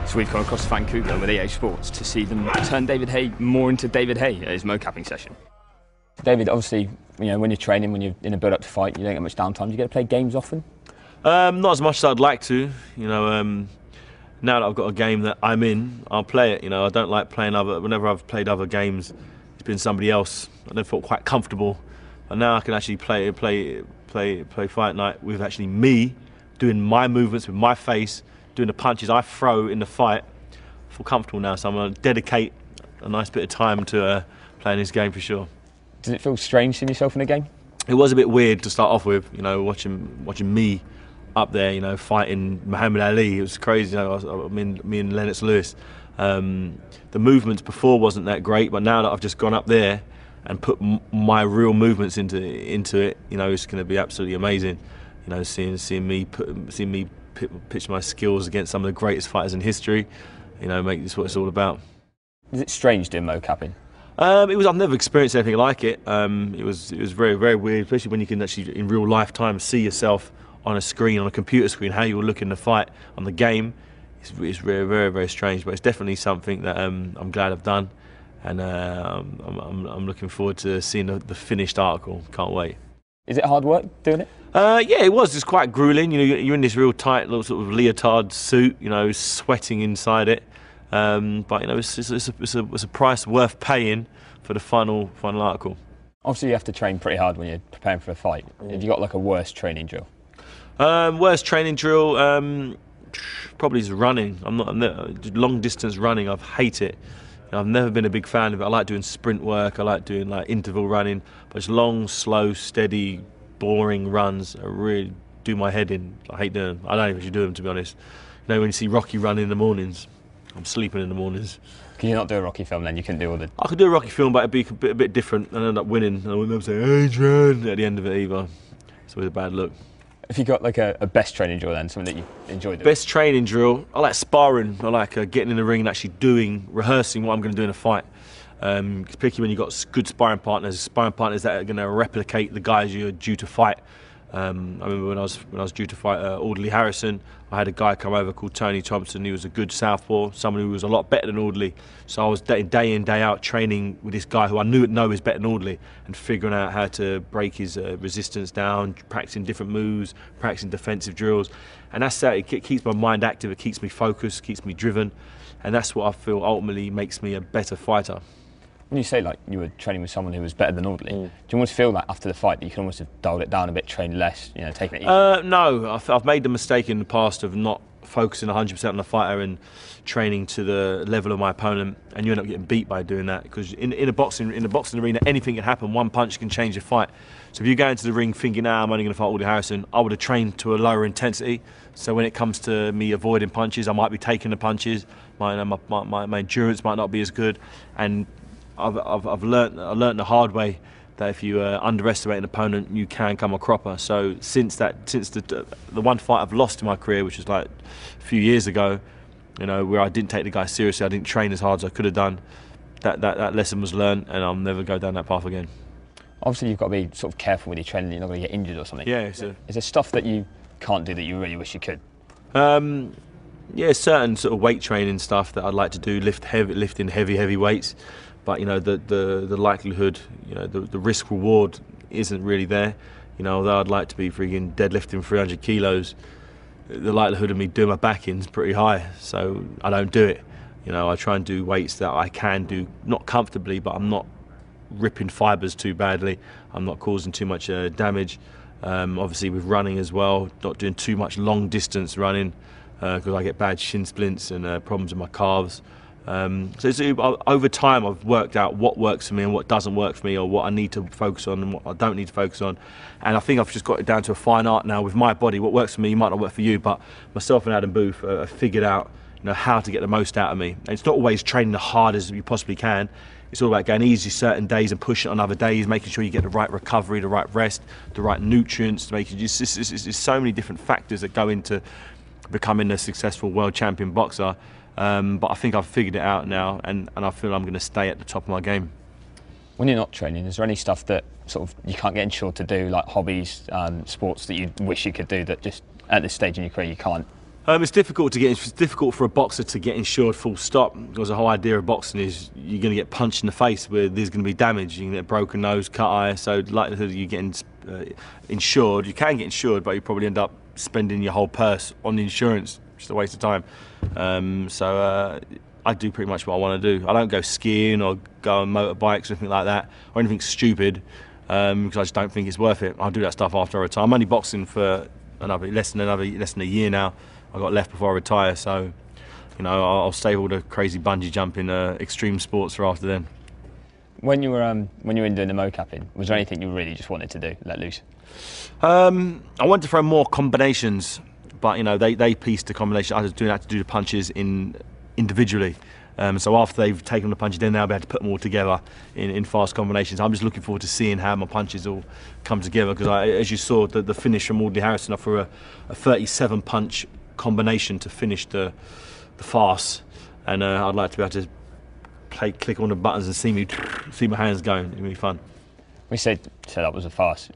So we've come across Vancouver with EA Sports to see them turn David Haye more into David Haye at his mo-capping session. David, obviously, when you're training, when you're in a build-up to fight, you don't get much downtime. Do you get to play games often? Not as much as I'd like to. Now that I've got a game that I'm in, I'll play it. I don't like playing whenever I've played other games, it's been somebody else. I don't feel quite comfortable. And now I can actually play fight night with actually me doing my movements with my face, doing the punches I throw in the fight. I feel comfortable now, so I'm going to dedicate a nice bit of time to playing this game for sure. Does it feel strange seeing yourself in a game? It was a bit weird to start off with, watching me up there, fighting Muhammad Ali. It was crazy. Me and Lennox Lewis. The movements before wasn't that great, but now that I've just gone up there and put my real movements into it, it's going to be absolutely amazing. Seeing me pitch my skills against some of the greatest fighters in history, make this what it's all about. Is it strange doing mo-capping? I've never experienced anything like it. It was very, very weird, especially when you can actually in real lifetime see yourself on a screen, on a computer screen, how you will look in the fight on the game. It's very, very, very strange, but it's definitely something that I'm glad I've done, and I'm looking forward to seeing the finished article. Can't wait. Is it hard work doing it? Yeah, it was. It's quite grueling. You're in this real tight little sort of leotard suit, sweating inside it. But it's a price worth paying for the final article. Obviously, you have to train pretty hard when you're preparing for a fight. Have you got like a worst training drill? Worst training drill probably is running. Long distance running. I hate it. I've never been a big fan of it. I like doing sprint work. I like doing interval running, but it's long, slow, steady, boring runs. I really do my head in. I hate doing them. I don't even do them, to be honest. When you see Rocky run in the mornings, I'm sleeping in the mornings. Can you not do a Rocky film then? You can do all the... I could do a Rocky film, but it'd be a bit different and end up winning. And I wouldn't have to say, Adrian, at the end of it either. It's always a bad look. Have you got like a best training drill then, something that you enjoy doing? Best training drill? I like sparring. I like getting in the ring and actually rehearsing what I'm going to do in a fight. Particularly when you've got good sparring partners that are going to replicate the guys you're due to fight. I remember when I was due to fight Audley Harrison, I had a guy come over called Tony Thompson. He was a good southpaw, someone who was a lot better than Audley. So I was day in, day out training with this guy who I knew is better than Audley, and figuring out how to break his resistance down, practicing different moves, practicing defensive drills. And that's how it keeps my mind active, it keeps me focused, keeps me driven, and that's what I feel ultimately makes me a better fighter. When you say you were training with someone who was better than Audley, do you almost feel that after the fight that you can almost have dialed it down a bit, trained less, taking it easy? No, I've made the mistake in the past of not focusing 100% on the fighter and training to the level of my opponent, and you end up getting beat by doing that, because in the boxing arena, anything can happen. One punch can change a fight. So if you go into the ring thinking, I'm only going to fight Audley Harrison, I would have trained to a lower intensity. So when it comes to me avoiding punches, I might be taking the punches. My endurance might not be as good, and I've learnt the hard way that if you underestimate an opponent, you can come a cropper. So since the one fight I've lost in my career, which was like a few years ago, where I didn't take the guy seriously, I didn't train as hard as I could have done. That lesson was learned, and I'll never go down that path again. Obviously, you've got to be sort of careful when you're training. You're not going to get injured or something. Yeah. Is there stuff that you can't do that you really wish you could? Yeah, certain sort of weight training stuff that I'd like to do, lifting heavy weights. But the likelihood, the risk reward isn't really there. Although I'd like to be freaking deadlifting 300 kilos, the likelihood of me doing my back-in is pretty high. So I don't do it. I try and do weights that I can do, not comfortably, but I'm not ripping fibres too badly. I'm not causing too much damage. Obviously with running as well, not doing too much long distance running because I get bad shin splints and problems with my calves. So over time I've worked out what works for me and what doesn't work for me, or what I need to focus on and what I don't need to focus on. And I think I've just got it down to a fine art now with my body. What works for me might not work for you, but myself and Adam Booth have figured out how to get the most out of me. And it's not always training the hardest as you possibly can. It's all about going easy certain days and pushing it on other days, making sure you get the right recovery, the right rest, the right nutrients. There's so many different factors that go into becoming a successful world champion boxer. But I think I've figured it out now, and I feel I'm going to stay at the top of my game. When you're not training, is there any stuff that sort of you can't get insured to do, like hobbies, sports that you wish you could do that just at this stage in your career you can't? It's difficult to get. It's difficult for a boxer to get insured full stop, because the whole idea of boxing is you're going to get punched in the face where there's going to be damage. You can get a broken nose, cut eye. So the likelihood of you getting insured, you can get insured, but you probably end up spending your whole purse on the insurance, which is a waste of time. I do pretty much what I want to do. I don't go skiing or go on motorbikes or anything like that, or anything stupid, because I just don't think it's worth it. I'll do that stuff after I retire. I'm only boxing for less than a year now. I've got left before I retire, so I'll save all the crazy bungee jumping, extreme sports for after then. When you were in doing the mocapping, was there anything you really just wanted to do, let loose? I wanted to throw more combinations, but they pieced the combination. I was doing that to do the punches individually. So after they've taken the punches, then they'll be able to put them all together in fast combinations. I'm just looking forward to seeing how my punches all come together, because as you saw, the finish from Audley Harrison, I threw a 37 punch combination to finish the farce, and I'd like to be able to click on the buttons and see my hands going. It'd be fun. We said that was a farce.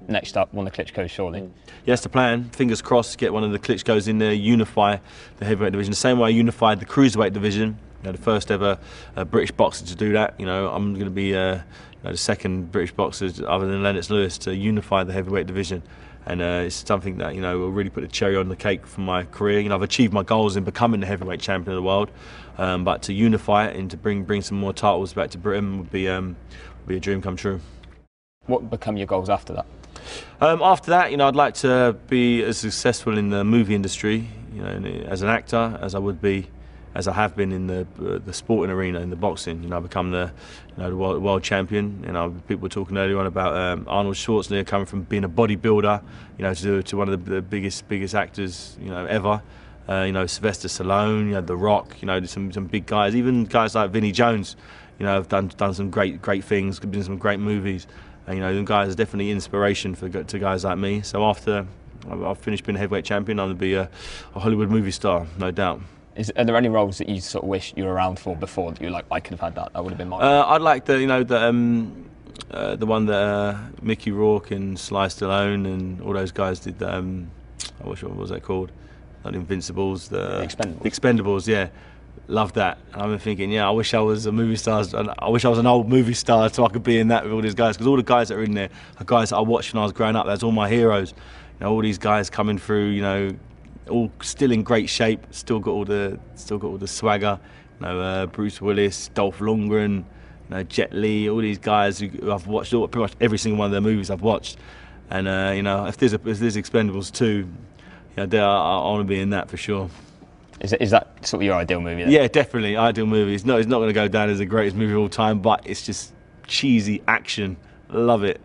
Next up, one of the Klitschko's, surely. Yes, the plan. Fingers crossed, get one of the Klitschko's in there, unify the heavyweight division. The same way I unified the cruiserweight division. The first ever British boxer to do that. I'm going to be the second British boxer, other than Lennox Lewis, to unify the heavyweight division. And it's something that will really put the cherry on the cake for my career. I've achieved my goals in becoming the heavyweight champion of the world, but to unify it and to bring some more titles back to Britain would be a dream come true. What would become your goals after that? After that, I'd like to be as successful in the movie industry, as an actor as I have been in the sporting arena, in the boxing. I become the world champion. People were talking earlier on about Arnold Schwarzenegger coming from being a bodybuilder, to one of the biggest actors, ever. Sylvester Stallone, The Rock, some big guys, even guys like Vinnie Jones, have done some great things, been in some great movies. And, them guys are definitely inspiration to guys like me. So after I've finished being a heavyweight champion, I'm going to be a Hollywood movie star, no doubt. Are there any roles that you sort of wish you were around for before that you're like, I could have had that? That would have been mine. I'd like the one that Mickey Rourke and Sly Stallone and all those guys did. What was that called? Not Invincibles. The Expendables. Expendables, yeah. Loved that. And I've been thinking, I wish I was a movie star. I wish I was an old movie star so I could be in that with all these guys. Because all the guys that are in there are guys that I watched when I was growing up. That's all my heroes. All these guys coming through, all still in great shape, still got all the swagger. Bruce Willis, Dolph Lundgren, Jet Li, all these guys who I've watched pretty much every single one of their movies I've watched. And if there's Expendables 2, I want to be in that for sure. Is that sort of your ideal movie then? Yeah, definitely ideal movie. It's not going to go down as the greatest movie of all time, but it's just cheesy action. Love it.